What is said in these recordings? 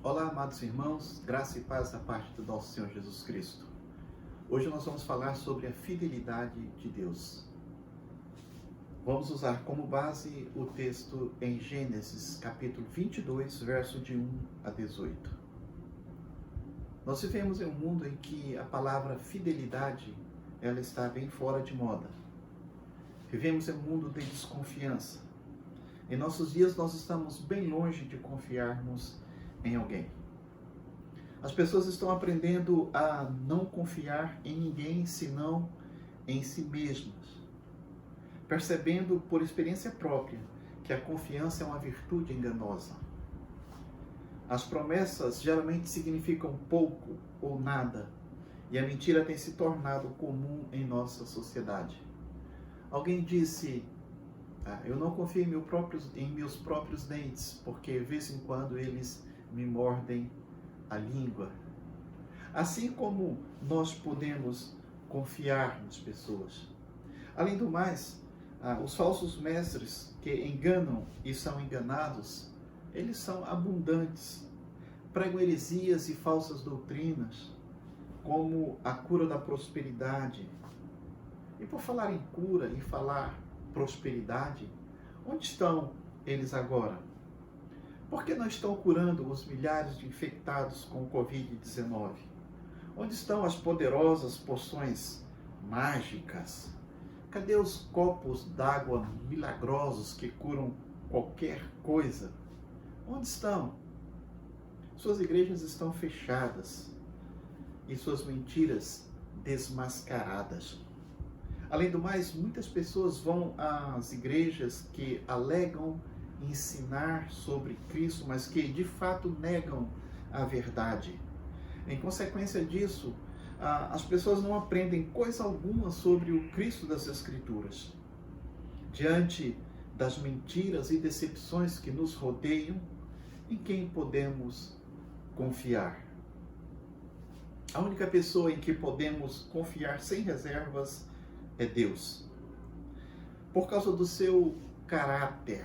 Olá, amados irmãos, graça e paz da parte do nosso Senhor Jesus Cristo. Hoje nós vamos falar sobre a fidelidade de Deus. Vamos usar como base o texto em Gênesis, capítulo 22, verso de 1 a 18. Nós vivemos em um mundo em que a palavra fidelidade, ela está bem fora de moda. Vivemos em um mundo de desconfiança. Em nossos dias nós estamos bem longe de confiarmos em alguém. As pessoas estão aprendendo a não confiar em ninguém senão em si mesmas, percebendo por experiência própria que a confiança é uma virtude enganosa. As promessas geralmente significam pouco ou nada, e a mentira tem se tornado comum em nossa sociedade. Alguém disse: eu não confio em meus próprios dentes, porque de vez em quando eles me mordem a língua. Assim como nós podemos confiar nas pessoas. Além do mais, os falsos mestres que enganam e são enganados, eles são abundantes. Pregam heresias e falsas doutrinas, como a cura da prosperidade. E por falar em cura e falar prosperidade, onde estão eles agora? Por que não estão curando os milhares de infectados com o Covid-19? Onde estão as poderosas poções mágicas? Cadê os copos d'água milagrosos que curam qualquer coisa? Onde estão? Suas igrejas estão fechadas e suas mentiras desmascaradas. Além do mais, muitas pessoas vão às igrejas que alegam ensinar sobre Cristo, mas que de fato negam a verdade. Em consequência disso, as pessoas não aprendem coisa alguma sobre o Cristo das Escrituras. Diante das mentiras e decepções que nos rodeiam, em quem podemos confiar? A única pessoa em que podemos confiar sem reservas é Deus. Por causa do seu caráter,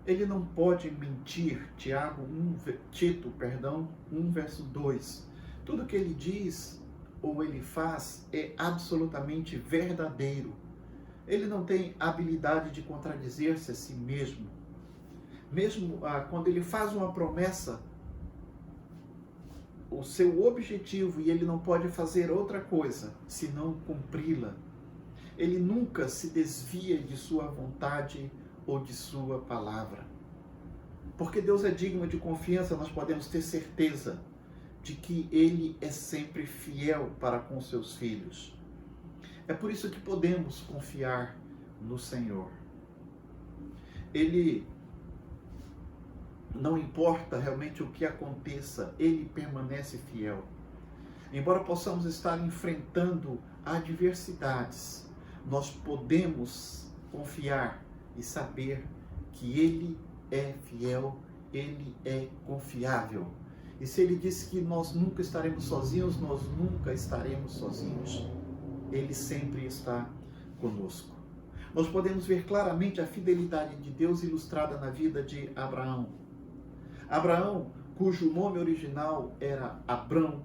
ele não pode mentir. Tito 1, verso 2. Tudo que ele diz ou ele faz é absolutamente verdadeiro. Ele não tem habilidade de contradizer-se a si mesmo. Mesmo quando ele faz uma promessa, o seu objetivo, e ele não pode fazer outra coisa senão cumpri-la. Ele nunca se desvia de sua vontade ou de sua palavra. Porque Deus é digno de confiança, nós podemos ter certeza de que Ele é sempre fiel para com seus filhos. É por isso que podemos confiar no Senhor. Ele, não importa realmente o que aconteça, Ele permanece fiel. Embora possamos estar enfrentando adversidades, nós podemos confiar e saber que Ele é fiel, Ele é confiável. E se Ele disse que nós nunca estaremos sozinhos, nós nunca estaremos sozinhos. Ele sempre está conosco. Nós podemos ver claramente a fidelidade de Deus ilustrada na vida de Abraão. Abraão, cujo nome original era Abrão,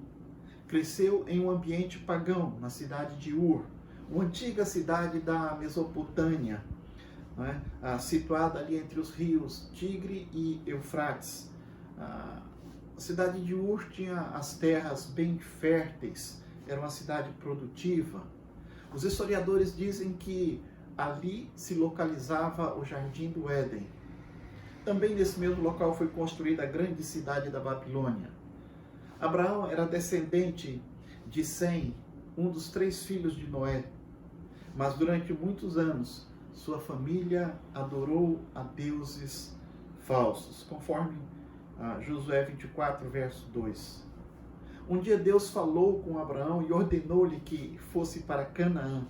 cresceu em um ambiente pagão, na cidade de Ur, uma antiga cidade da Mesopotâmia, situada ali entre os rios Tigre e Eufrates. A cidade de Ur tinha as terras bem férteis, era uma cidade produtiva. Os historiadores dizem que ali se localizava o Jardim do Éden. Também nesse mesmo local foi construída a grande cidade da Babilônia. Abraão era descendente de Sem, um dos 3 filhos de Noé. Mas durante muitos anos, sua família adorou a deuses falsos, conforme Josué 24, verso 2. Um dia Deus falou com Abraão e ordenou-lhe que fosse para Canaã.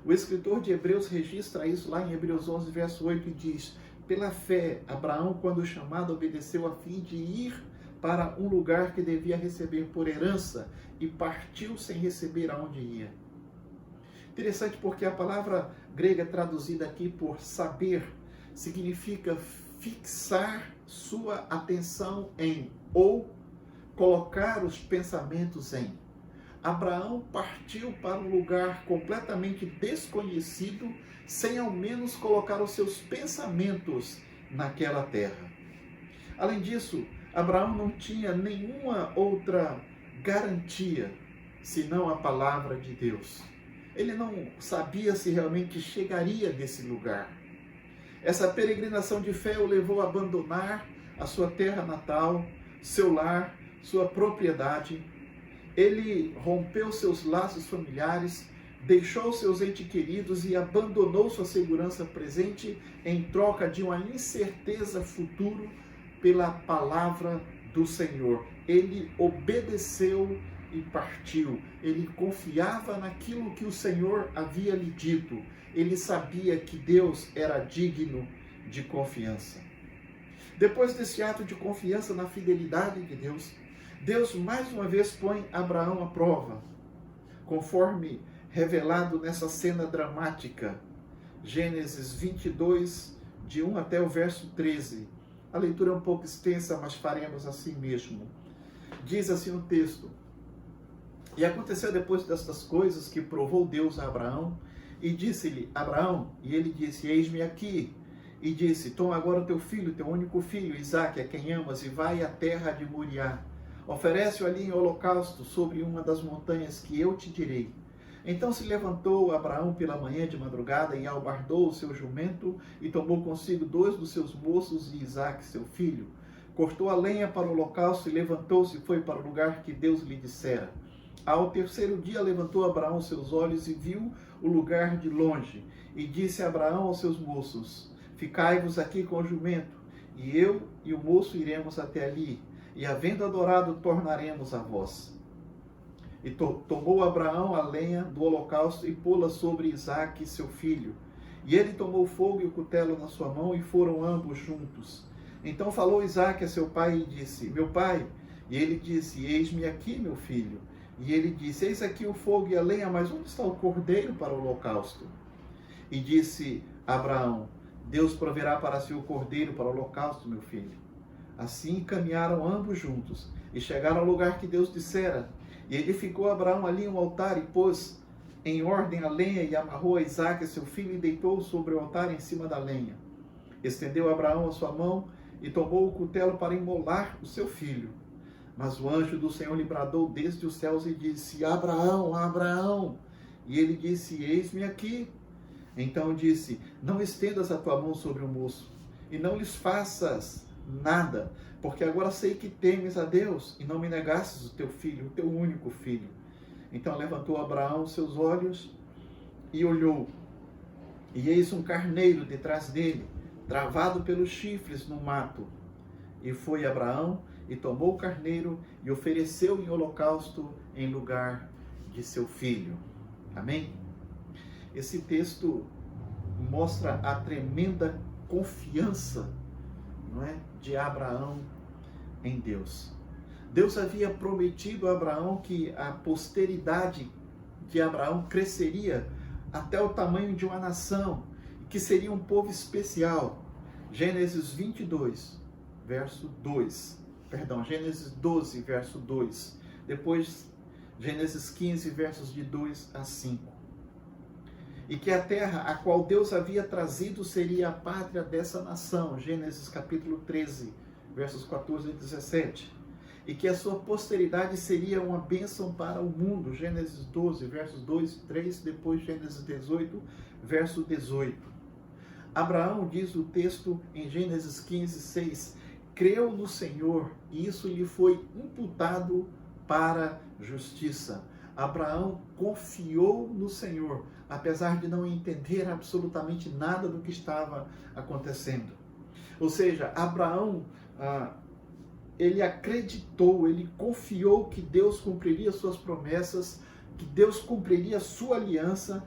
O escritor de Hebreus registra isso lá em Hebreus 11, verso 8, e diz: pela fé, Abraão, quando chamado, obedeceu a fim de ir para um lugar que devia receber por herança e partiu sem receber aonde ia. Interessante porque a palavra grega traduzida aqui por saber significa fixar sua atenção em, ou colocar os pensamentos em. Abraão partiu para um lugar completamente desconhecido, sem ao menos colocar os seus pensamentos naquela terra. Além disso, Abraão não tinha nenhuma outra garantia, senão a palavra de Deus. Ele não sabia se realmente chegaria desse lugar. Essa peregrinação de fé o levou a abandonar a sua terra natal, seu lar, sua propriedade. Ele rompeu seus laços familiares, deixou seus entes queridos e abandonou sua segurança presente em troca de uma incerteza futuro pela palavra do Senhor. Ele obedeceu e partiu. Ele confiava naquilo que o Senhor havia lhe dito. Ele sabia que Deus era digno de confiança. Depois desse ato de confiança na fidelidade de Deus, Deus mais uma vez põe Abraão à prova, conforme revelado nessa cena dramática. Gênesis 22, de 1 até o verso 13. A leitura é um pouco extensa, mas faremos assim mesmo. Diz assim o texto: E aconteceu depois destas coisas que provou Deus a Abraão, e disse-lhe: Abraão, e ele disse: Eis-me aqui. E disse: Toma agora o teu filho, teu único filho, Isaque, a quem amas, e vai à terra de Moriá. Oferece-o ali em holocausto sobre uma das montanhas que eu te direi. Então se levantou Abraão pela manhã de madrugada e albardou o seu jumento e tomou consigo 2 dos seus moços e Isaque, seu filho. Cortou a lenha para o holocausto e levantou-se e foi para o lugar que Deus lhe dissera. Ao terceiro dia levantou Abraão seus olhos e viu o lugar de longe. E disse Abraão aos seus moços: Ficai-vos aqui com o jumento, e eu e o moço iremos até ali, e havendo adorado, tornaremos a vós. E tomou Abraão a lenha do holocausto e pô-la sobre Isaque, seu filho. E ele tomou o fogo e o cutelo na sua mão, e foram ambos juntos. Então falou Isaque a seu pai e disse: Meu pai. E ele disse: Eis-me aqui, meu filho. E ele disse: Eis aqui o fogo e a lenha, mas onde está o cordeiro para o holocausto? E disse Abraão: Deus proverá para si o cordeiro para o holocausto, meu filho. Assim caminharam ambos juntos e chegaram ao lugar que Deus dissera. E edificou Abraão ali um altar e pôs em ordem a lenha e amarrou a Isaque, seu filho, e deitou-o sobre o altar em cima da lenha. Estendeu Abraão a sua mão e tomou o cutelo para imolar o seu filho. Mas o anjo do Senhor lhe bradou desde os céus e disse: Abraão, Abraão! E ele disse: Eis-me aqui. Então disse: Não estendas a tua mão sobre o moço, e não lhes faças nada, porque agora sei que temes a Deus, e não me negastes o teu filho, o teu único filho. Então levantou Abraão seus olhos e olhou, e eis um carneiro detrás dele, travado pelos chifres no mato. E foi Abraão e tomou o carneiro e ofereceu em holocausto em lugar de seu filho. Amém? Esse texto mostra a tremenda confiança, não é, de Abraão em Deus. Deus havia prometido a Abraão que a posteridade de Abraão cresceria até o tamanho de uma nação, que seria um povo especial. Gênesis 22, verso 2. Gênesis 12, verso 2. Depois, Gênesis 15, versos de 2 a 5. E que a terra a qual Deus havia trazido seria a pátria dessa nação. Gênesis capítulo 13, versos 14 e 17. E que a sua posteridade seria uma bênção para o mundo. Gênesis 12, versos 2 e 3. Depois, Gênesis 18, verso 18. Abraão, diz o texto em Gênesis 15, 6, creu no Senhor e isso lhe foi imputado para justiça. Abraão confiou no Senhor, apesar de não entender absolutamente nada do que estava acontecendo. Ou seja, Abraão, ele acreditou, ele confiou que Deus cumpriria suas promessas, que Deus cumpriria sua aliança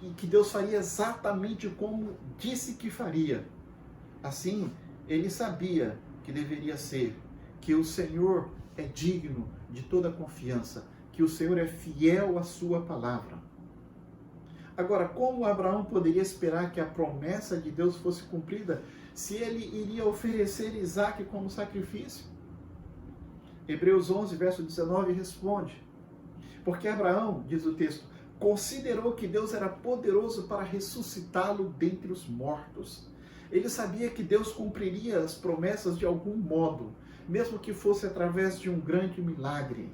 e que Deus faria exatamente como disse que faria. Assim, ele sabia que deveria ser, que o Senhor é digno de toda confiança, que o Senhor é fiel à sua palavra. Agora, como Abraão poderia esperar que a promessa de Deus fosse cumprida se ele iria oferecer Isaque como sacrifício. Hebreus 11, verso 19 responde: porque Abraão, diz o texto, considerou que Deus era poderoso para ressuscitá-lo dentre os mortos. Ele sabia que Deus cumpriria as promessas de algum modo, mesmo que fosse através de um grande milagre.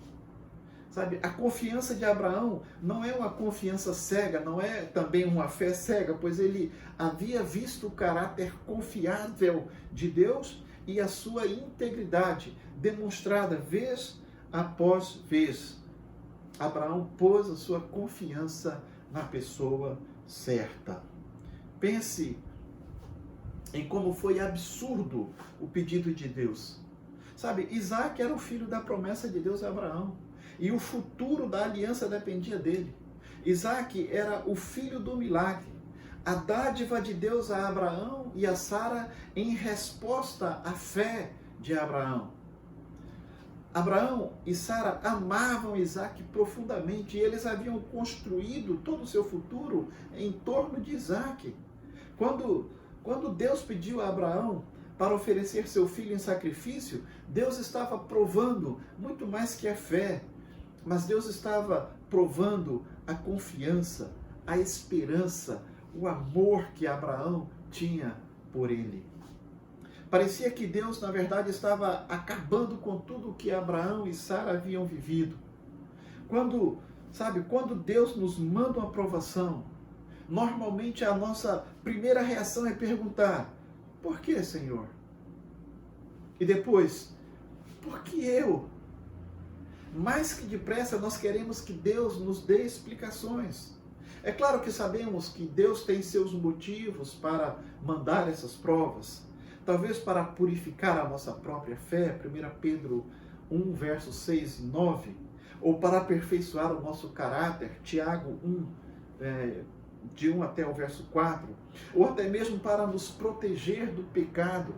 Sabe, a confiança de Abraão não é uma confiança cega, não é também uma fé cega, pois ele havia visto o caráter confiável de Deus e a sua integridade demonstrada vez após vez. Abraão pôs a sua confiança na pessoa certa. Pense em como foi absurdo o pedido de Deus. Sabe, Isaque era o filho da promessa de Deus a Abraão. E o futuro da aliança dependia dele. Isaque era o filho do milagre. A dádiva de Deus a Abraão e a Sara em resposta à fé de Abraão. Abraão e Sara amavam Isaque profundamente e eles haviam construído todo o seu futuro em torno de Isaque. Quando Deus pediu a Abraão para oferecer seu filho em sacrifício, Deus estava provando muito mais que a fé, mas Deus estava provando a confiança, a esperança, o amor que Abraão tinha por ele. Parecia que Deus, na verdade, estava acabando com tudo o que Abraão e Sara haviam vivido. Quando Deus nos manda uma provação, normalmente a nossa primeira reação é perguntar: por que, Senhor? E depois, por que eu? Mais que depressa nós queremos que Deus nos dê explicações. É claro que sabemos que Deus tem seus motivos para mandar essas provas. Talvez para purificar a nossa própria fé, 1 Pedro 1, versos 6 e 9, ou para aperfeiçoar o nosso caráter, Tiago 1, de 1 até o verso 4, ou até mesmo para nos proteger do pecado,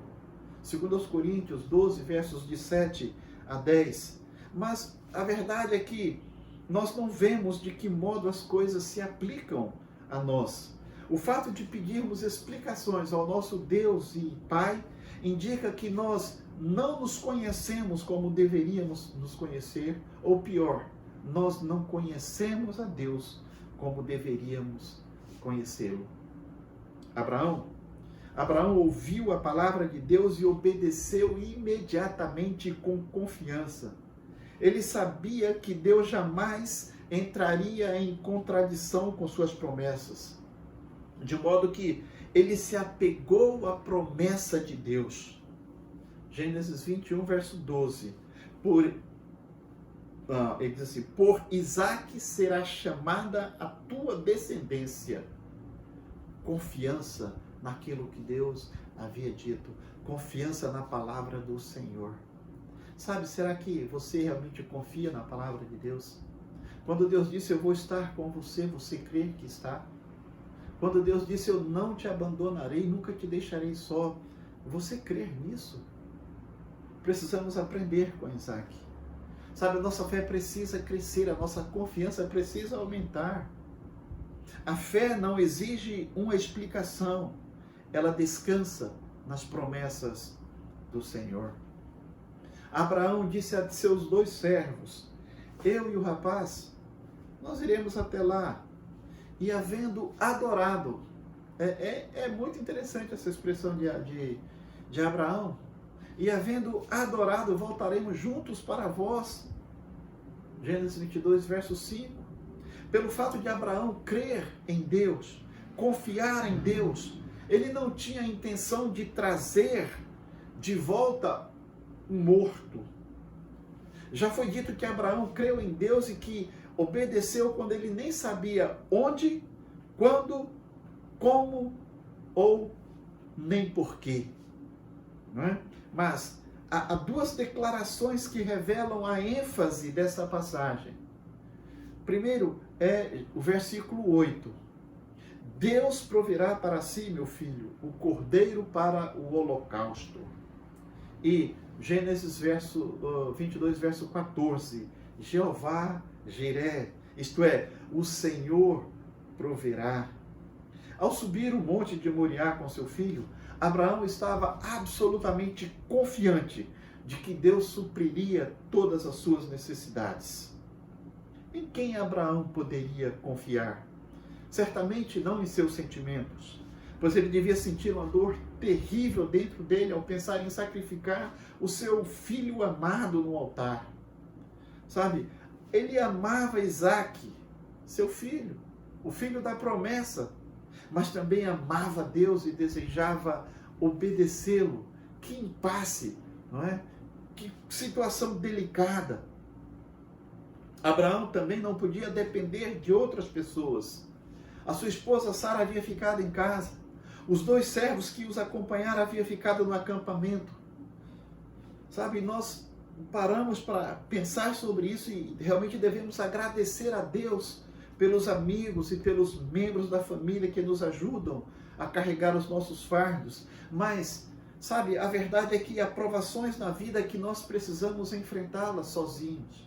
2 Coríntios 12, versos de 7 a 10. Mas a verdade é que nós não vemos de que modo as coisas se aplicam a nós. O fato de pedirmos explicações ao nosso Deus e Pai indica que nós não nos conhecemos como deveríamos nos conhecer, ou pior, nós não conhecemos a Deus como deveríamos conhecê-lo. Abraão ouviu a palavra de Deus e obedeceu imediatamente com confiança. Ele sabia que Deus jamais entraria em contradição com suas promessas. De modo que ele se apegou à promessa de Deus. Gênesis 21, verso 12. Ele diz assim: por Isaque será chamada a tua descendência. Confiança naquilo que Deus havia dito. Confiança na palavra do Senhor. Sabe, será que você realmente confia na palavra de Deus? Quando Deus disse: eu vou estar com você, você crê que está? Quando Deus disse: eu não te abandonarei, nunca te deixarei só, você crê nisso? Precisamos aprender com Isaque. Sabe, a nossa fé precisa crescer, a nossa confiança precisa aumentar. A fé não exige uma explicação, ela descansa nas promessas do Senhor. Abraão disse a seus 2 servos: eu e o rapaz, nós iremos até lá. E havendo adorado, é muito interessante essa expressão de Abraão. E havendo adorado, voltaremos juntos para vós. Gênesis 22, verso 5. Pelo fato de Abraão crer em Deus, confiar em Deus, ele não tinha a intenção de trazer de volta um morto. Já foi dito que Abraão creu em Deus e que obedeceu quando ele nem sabia onde, quando, como ou nem porquê. Não é? Mas há 2 declarações que revelam a ênfase dessa passagem. Primeiro é o versículo 8. Deus proverá para si, meu filho, o cordeiro para o holocausto. E Gênesis 22, verso 14. Jeová Jiré, isto é, o Senhor proverá. Ao subir o monte de Moriá com seu filho, Abraão estava absolutamente confiante de que Deus supriria todas as suas necessidades. Em quem Abraão poderia confiar? Certamente não em seus sentimentos, pois ele devia sentir uma dor terrível dentro dele ao pensar em sacrificar o seu filho amado no altar. Sabe, ele amava Isaque, seu filho, o filho da promessa, mas também amava Deus e desejava obedecê-lo. Que impasse, não é? Que situação delicada. Abraão também não podia depender de outras pessoas. A sua esposa Sara havia ficado em casa. Os 2 servos que os acompanharam haviam ficado no acampamento. Sabe, nós paramos para pensar sobre isso e realmente devemos agradecer a Deus pelos amigos e pelos membros da família que nos ajudam a carregar os nossos fardos. Mas, sabe, a verdade é que há provações na vida que nós precisamos enfrentá-las sozinhos.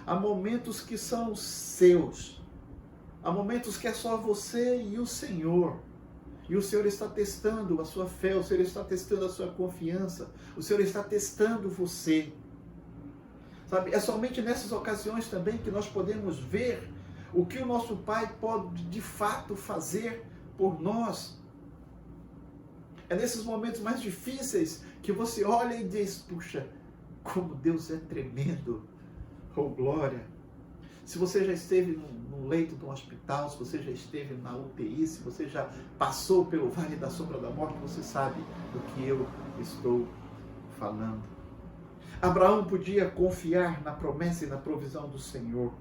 Há momentos que são seus. Há momentos que é só você e o Senhor. E o Senhor está testando a sua fé, o Senhor está testando a sua confiança, o Senhor está testando você. Sabe, é somente nessas ocasiões também que nós podemos ver o que o nosso Pai pode de fato fazer por nós. É nesses momentos mais difíceis que você olha e diz, puxa, como Deus é tremendo, oh glória. Se você já esteve no leito de um hospital, se você já esteve na UTI, se você já passou pelo vale da sombra da morte, você sabe do que eu estou falando. Abraão podia confiar na promessa e na provisão do Senhor.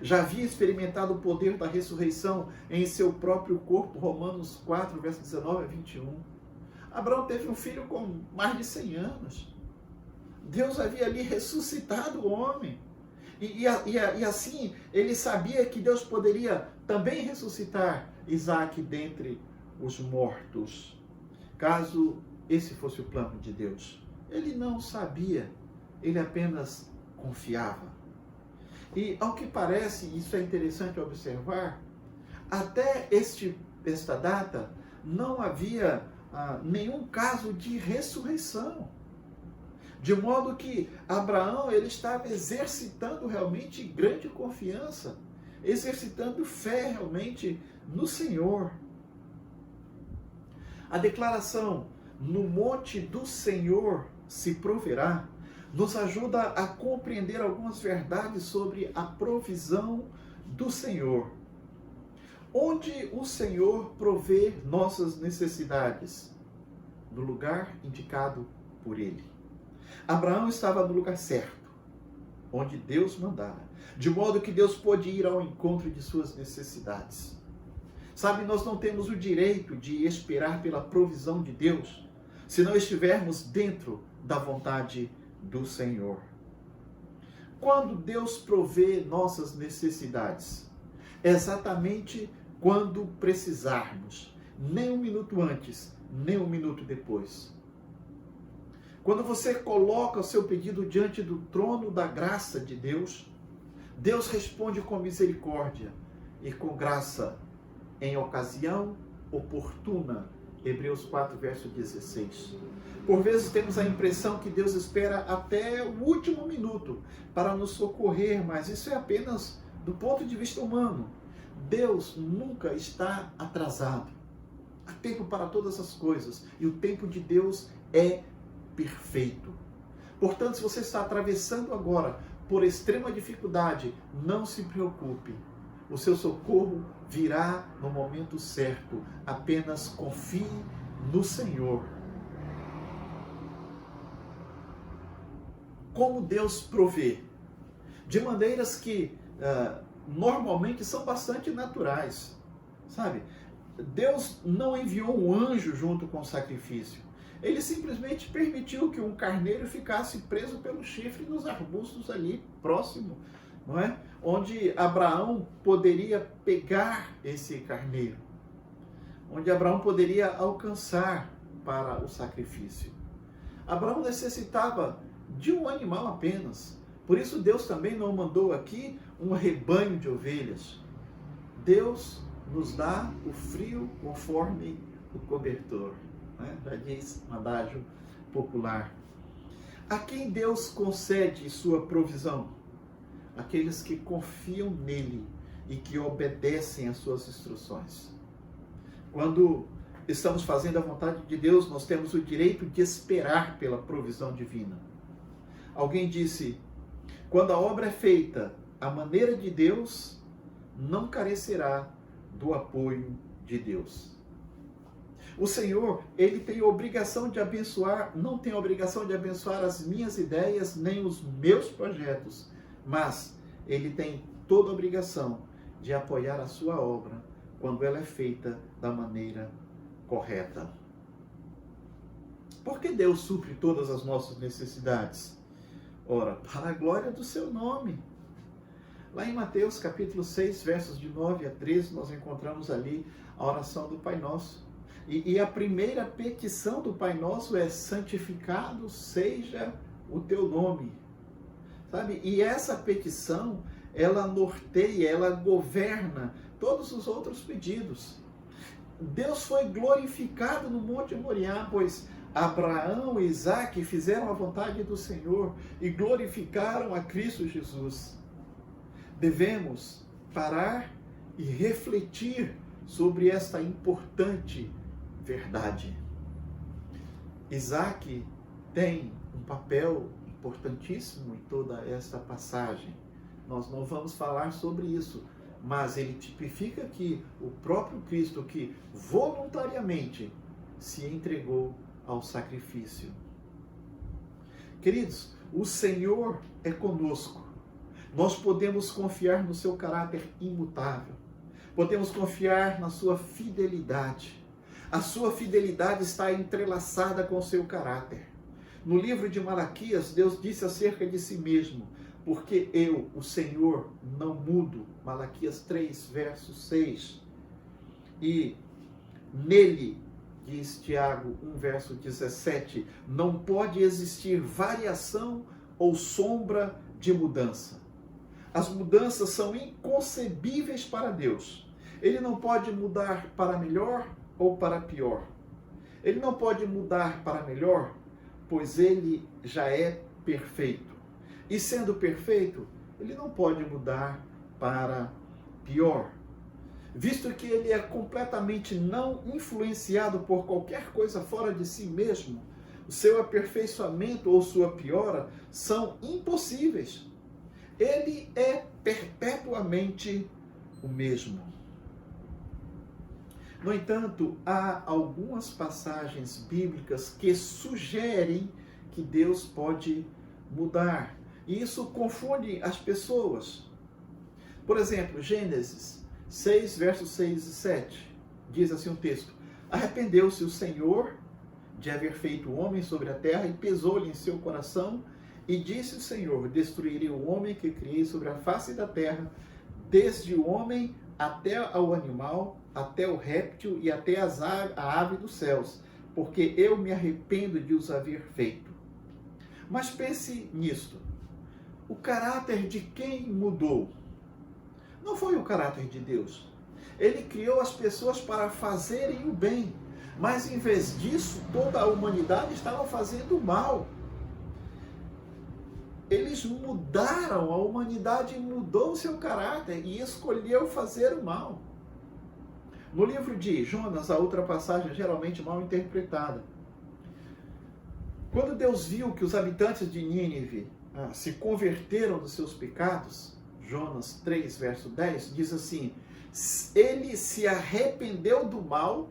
Já havia experimentado o poder da ressurreição em seu próprio corpo, Romanos 4, versos 19 a 21. Abraão teve um filho com mais de 100 anos. Deus havia ali ressuscitado o homem. E assim, ele sabia que Deus poderia também ressuscitar Isaque dentre os mortos, caso esse fosse o plano de Deus. Ele não sabia, ele apenas confiava. E ao que parece, isso é interessante observar, até esta data não havia nenhum caso de ressurreição. De modo que Abraão ele estava exercitando realmente grande confiança, exercitando fé realmente no Senhor. A declaração, no monte do Senhor se proverá, nos ajuda a compreender algumas verdades sobre a provisão do Senhor. Onde o Senhor provê nossas necessidades? No lugar indicado por Ele. Abraão estava no lugar certo, onde Deus mandara, de modo que Deus pôde ir ao encontro de suas necessidades. Sabe, nós não temos o direito de esperar pela provisão de Deus, se não estivermos dentro da vontade do Senhor. Quando Deus provê nossas necessidades? Exatamente quando precisarmos, nem um minuto antes, nem um minuto depois. Quando você coloca o seu pedido diante do trono da graça de Deus, Deus responde com misericórdia e com graça em ocasião oportuna. Hebreus 4, verso 16. Por vezes temos a impressão que Deus espera até o último minuto para nos socorrer, mas isso é apenas do ponto de vista humano. Deus nunca está atrasado. Há tempo para todas as coisas e o tempo de Deus é perfeito. Portanto, se você está atravessando agora por extrema dificuldade, não se preocupe. O seu socorro virá no momento certo. Apenas confie no Senhor. Como Deus provê? De maneiras que normalmente são bastante naturais. Sabe? Deus não enviou um anjo junto com o sacrifício. Ele simplesmente permitiu que um carneiro ficasse preso pelo chifre nos arbustos ali próximo, não é? Onde Abraão poderia pegar esse carneiro, onde Abraão poderia alcançar para o sacrifício. Abraão necessitava de um animal apenas, por isso Deus também não mandou aqui um rebanho de ovelhas. Deus nos dá o frio conforme o cobertor. né? Já diz um adágio popular. A quem Deus concede sua provisão? Aqueles que confiam nele e que obedecem às suas instruções. Quando estamos fazendo a vontade de Deus, nós temos o direito de esperar pela provisão divina. Alguém disse: quando a obra é feita à maneira de Deus, não carecerá do apoio de Deus. O Senhor, ele tem a obrigação de abençoar, não tem a obrigação de abençoar as minhas ideias, nem os meus projetos, mas ele tem toda a obrigação de apoiar a sua obra quando ela é feita da maneira correta. Por que Deus supre todas as nossas necessidades? Ora, para a glória do seu nome. Lá em Mateus capítulo 6, versos de 9 a 13, nós encontramos ali a oração do Pai Nosso. E a primeira petição do Pai Nosso é: santificado seja o teu nome. Sabe? E essa petição, ela norteia, ela governa todos os outros pedidos. Deus foi glorificado no Monte Moriá, pois Abraão e Isaque fizeram a vontade do Senhor e glorificaram a Cristo Jesus. Devemos parar e refletir sobre esta importante verdade. Isaque tem um papel importantíssimo em toda esta passagem. Nós não vamos falar sobre isso, mas ele tipifica aqui o próprio Cristo que voluntariamente se entregou ao sacrifício. Queridos, o Senhor é conosco. Nós podemos confiar no seu caráter imutável. Podemos confiar na sua fidelidade. A sua fidelidade está entrelaçada com o seu caráter. No livro de Malaquias, Deus disse acerca de si mesmo: porque eu, o Senhor, não mudo. Malaquias 3, verso 6. E nele, diz Tiago 1, verso 17, não pode existir variação ou sombra de mudança. As mudanças são inconcebíveis para Deus. Ele não pode mudar para melhor ou para pior. Ele não pode mudar para melhor, pois ele já é perfeito. E sendo perfeito, ele não pode mudar para pior. Visto que ele é completamente não influenciado por qualquer coisa fora de si mesmo, o seu aperfeiçoamento ou sua piora são impossíveis. Ele é perpetuamente o mesmo. No entanto, há algumas passagens bíblicas que sugerem que Deus pode mudar. E isso confunde as pessoas. Por exemplo, Gênesis 6, versos 6 e 7. Diz assim o texto: arrependeu-se o Senhor de haver feito o homem sobre a terra e pesou-lhe em seu coração. E disse o Senhor: destruirei o homem que criei sobre a face da terra, desde o homem até ao animal, até o réptil e até a ave dos céus, porque eu me arrependo de os haver feito. Mas pense nisto: o caráter de quem mudou? Não foi o caráter de Deus. Ele criou as pessoas para fazerem o bem, mas em vez disso, toda a humanidade estava fazendo o mal. Eles mudaram, a humanidade mudou o seu caráter e escolheu fazer o mal. No livro de Jonas, a outra passagem geralmente mal interpretada. Quando Deus viu que os habitantes de Nínive se converteram dos seus pecados, Jonas 3, verso 10, diz assim: ele se arrependeu do mal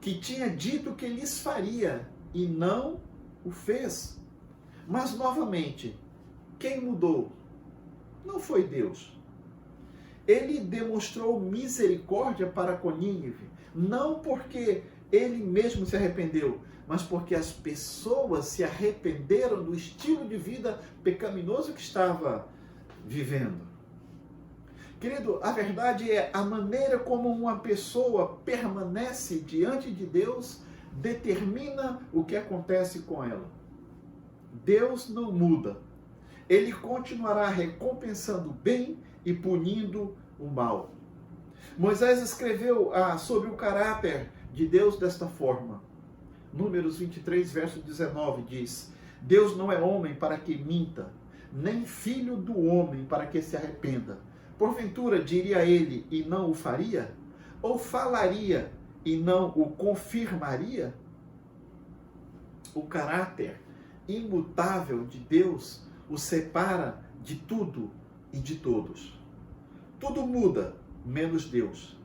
que tinha dito que lhes faria e não o fez. Mas novamente, quem mudou? Não foi Deus. Ele demonstrou misericórdia para com Nínive, não porque ele mesmo se arrependeu, mas porque as pessoas se arrependeram do estilo de vida pecaminoso que estava vivendo. Querido, a verdade é a maneira como uma pessoa permanece diante de Deus determina o que acontece com ela. Deus não muda. Ele continuará recompensando o bem e punindo o mal. Moisés escreveu sobre o caráter de Deus desta forma. Números 23, verso 19 diz: Deus não é homem para que minta, nem filho do homem para que se arrependa. Porventura diria ele e não o faria? Ou falaria e não o confirmaria? O caráter imutável de Deus o separa de tudo e de todos. Tudo muda, menos Deus.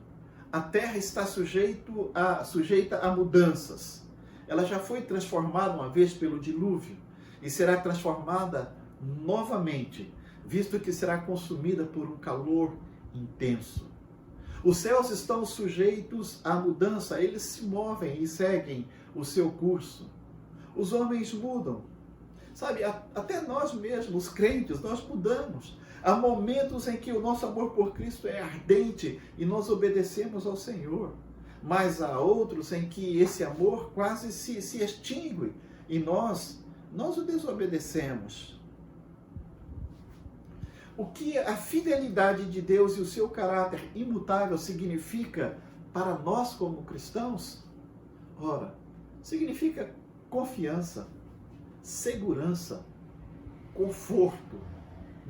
A terra está sujeita a mudanças. Ela já foi transformada uma vez pelo dilúvio e será transformada novamente, visto que será consumida por um calor intenso. Os céus estão sujeitos à mudança, eles se movem e seguem o seu curso. Os homens mudam. Sabe, até nós mesmos, os crentes, nós mudamos. Há momentos em que o nosso amor por Cristo é ardente e nós obedecemos ao Senhor. Mas há outros em que esse amor quase se extingue e nós o desobedecemos. O que a fidelidade de Deus e o seu caráter imutável significa para nós como cristãos? Ora, significa confiança, segurança, conforto.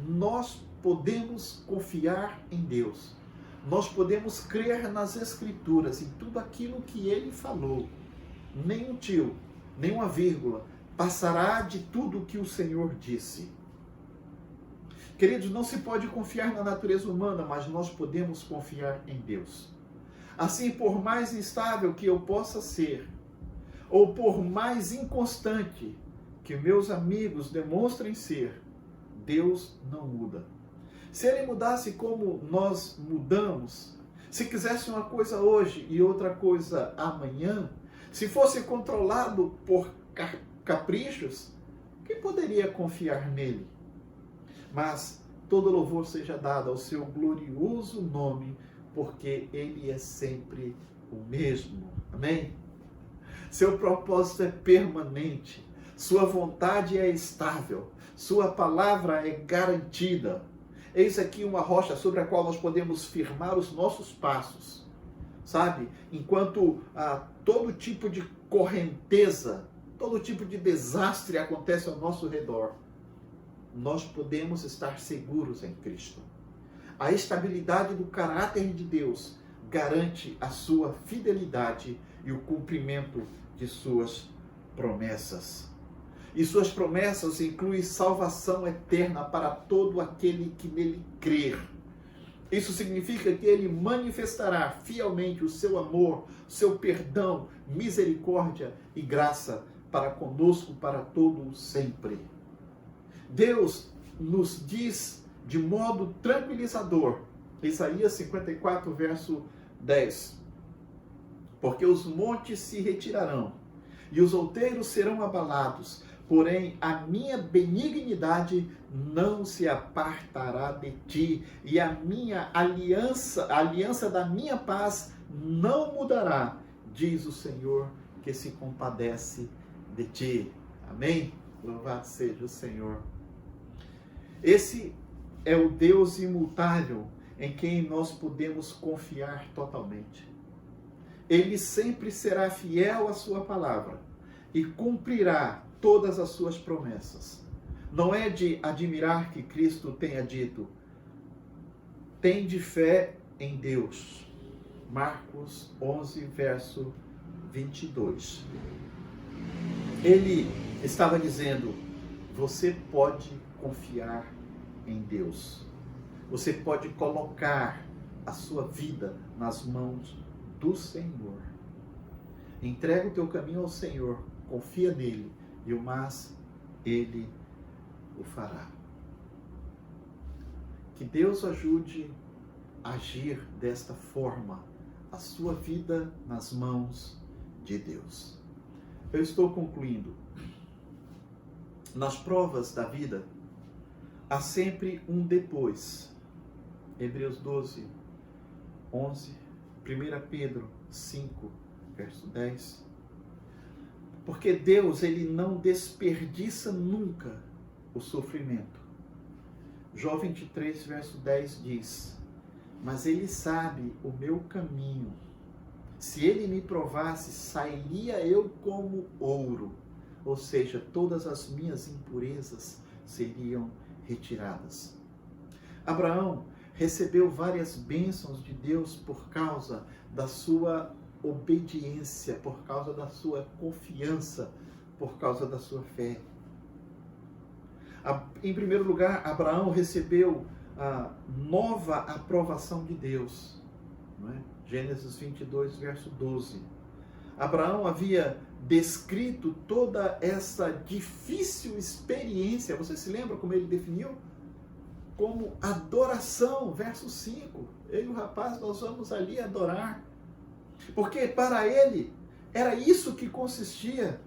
Nós podemos confiar em Deus. Nós podemos crer nas Escrituras, em tudo aquilo que Ele falou. Nem um tio, nem uma vírgula passará de tudo que o Senhor disse. Queridos, não se pode confiar na natureza humana, mas nós podemos confiar em Deus. Assim, por mais instável que eu possa ser, ou por mais inconstante que meus amigos demonstrem ser, Deus não muda. Se Ele mudasse como nós mudamos, se quisesse uma coisa hoje e outra coisa amanhã, se fosse controlado por caprichos, quem poderia confiar nele? Mas todo louvor seja dado ao seu glorioso nome, porque Ele é sempre o mesmo. Amém? Seu propósito é permanente, sua vontade é estável, sua palavra é garantida. Eis aqui uma rocha sobre a qual nós podemos firmar os nossos passos, sabe? Enquanto todo tipo de correnteza, todo tipo de desastre acontece ao nosso redor, nós podemos estar seguros em Cristo. A estabilidade do caráter de Deus garante a sua fidelidade e o cumprimento de suas promessas. E suas promessas incluem salvação eterna para todo aquele que nele crer. Isso significa que Ele manifestará fielmente o seu amor, seu perdão, misericórdia e graça para conosco, para todo sempre. Deus nos diz de modo tranquilizador, Isaías 54, verso 10, porque os montes se retirarão e os outeiros serão abalados, porém a minha benignidade não se apartará de ti, e a minha aliança, a aliança da minha paz não mudará, diz o Senhor que se compadece de ti. Amém? Louvado seja o Senhor. Esse é o Deus imutável em quem nós podemos confiar totalmente. Ele sempre será fiel à sua palavra e cumprirá todas as suas promessas. Não é de admirar que Cristo tenha dito: tende fé em Deus. Marcos 11, verso 22. Ele estava dizendo: você pode confiar em Deus. Você pode colocar a sua vida nas mãos do Senhor. Entrega o teu caminho ao Senhor, confia nele, e o mais Ele o fará. Que Deus ajude a agir desta forma, a sua vida nas mãos de Deus. Eu estou concluindo. Nas provas da vida, há sempre um depois. Hebreus 12, 11, 1 Pedro 5, verso 10. Porque Deus, Ele não desperdiça nunca o sofrimento. Jó 23, verso 10 diz: mas Ele sabe o meu caminho. Se ele me provasse, sairia eu como ouro. Ou seja, todas as minhas impurezas seriam retiradas. Abraão recebeu várias bênçãos de Deus por causa da sua obediência, por causa da sua confiança, por causa da sua fé. Em primeiro lugar, Abraão recebeu a nova aprovação de Deus. Não é? Gênesis 22, verso 12. Abraão havia descrito toda essa difícil experiência, você se lembra como ele definiu? Como adoração, verso 5. Eu e o rapaz, nós vamos ali adorar. Porque para ele, era isso que consistia.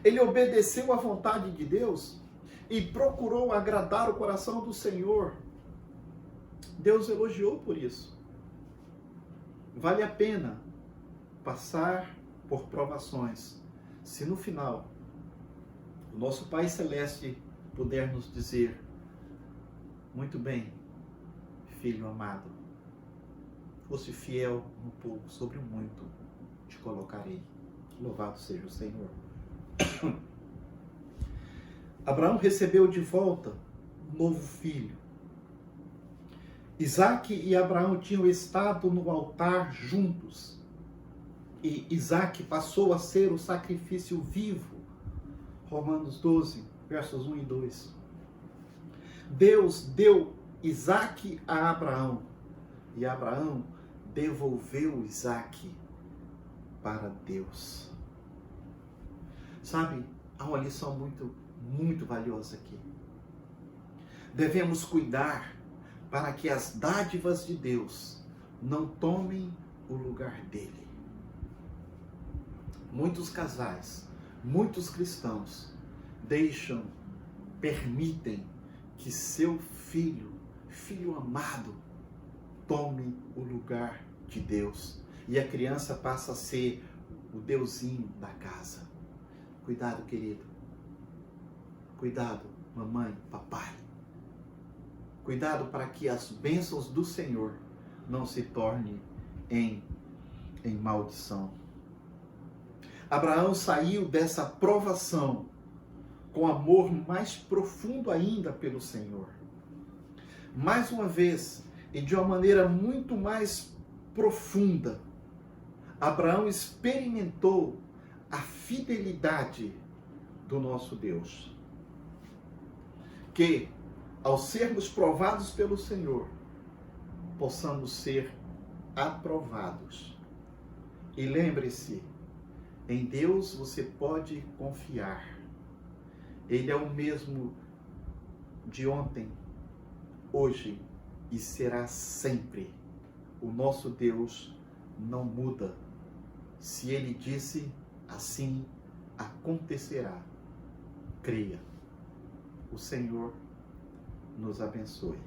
Ele obedeceu à vontade de Deus e procurou agradar o coração do Senhor. Deus elogiou por isso. Vale a pena passar por provações, se no final o nosso Pai Celeste puder nos dizer: muito bem, filho amado, fosse fiel no pouco, sobre o muito te colocarei. Louvado seja o Senhor. Abraão recebeu de volta um novo filho. Isaac e Abraão tinham estado no altar juntos. E Isaac passou a ser o sacrifício vivo. Romanos 12, versos 1 e 2. Deus deu Isaac a Abraão. E Abraão devolveu Isaac para Deus. Sabe, há uma lição muito valiosa aqui. Devemos cuidar para que as dádivas de Deus não tomem o lugar dele. Muitos casais, muitos cristãos permitem que seu filho amado, tome o lugar de Deus. E a criança passa a ser o deusinho da casa. Cuidado, querido. Cuidado, mamãe, papai. Cuidado para que as bênçãos do Senhor não se tornem em maldição. Abraão saiu dessa provação com amor mais profundo ainda pelo Senhor. Mais uma vez, e de uma maneira muito mais profunda, Abraão experimentou a fidelidade do nosso Deus. Que, ao sermos provados pelo Senhor, possamos ser aprovados. E lembre-se, em Deus você pode confiar. Ele é o mesmo de ontem, hoje e será sempre. O nosso Deus não muda. Se Ele disse, assim acontecerá. Creia. O Senhor nos abençoe.